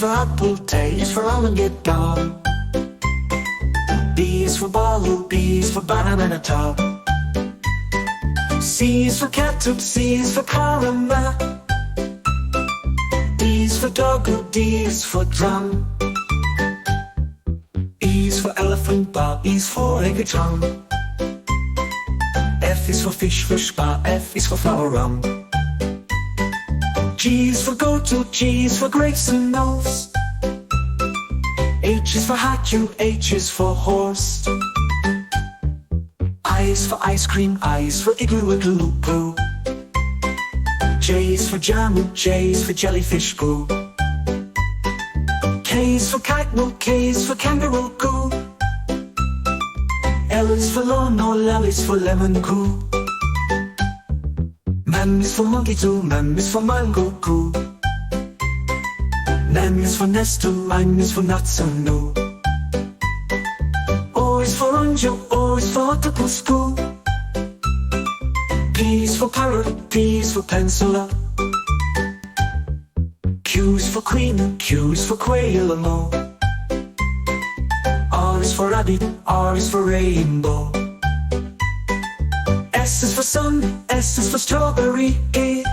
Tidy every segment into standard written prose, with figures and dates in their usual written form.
for apple, T is for almond, get down. B is for bottle, B is for banana top. C is for ketchup, C is for caramel. D is for dog, D is for drum. E is for elephant, B is for eggatron. F is for fish, F is for flower rum. G is for goat, G is for grapes and nose. H is for hat, H is for horse. I is for ice cream, I is for igloo, igloo poo. J is for jam, J is for jellyfish goo. K is for kite, K is for kangaroo goo. L is for lawn, L is for lemon goo. M is for monkey too, M is for mango goo. N is for nest, N is for nuts and no. O is for orange, O is for octopus goo. P is for parrot, P is for pencil. Q is for queen, Q is for quail and more. R is for rabbit, R is for rainbow. S is for sun, S is for strawberry. T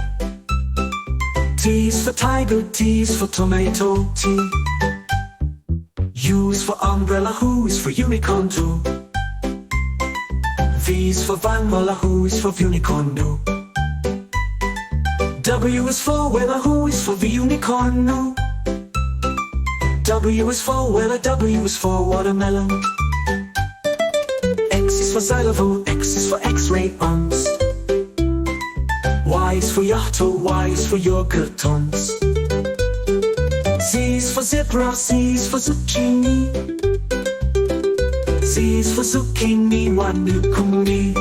is for tiger, T is for tomato, T. U is for umbrella, who is for unicorn too. V is for vanilla, who is for unicorn do. W is for weather, who is for the unicorn no. W is for weather, W is for watermelon. X is for xylophone, X is for x-ray arms. Y is for yacht, Y is for yogurt tons. Z is for zebra, Z is for zucchini. Z is for zucchini, one kumi.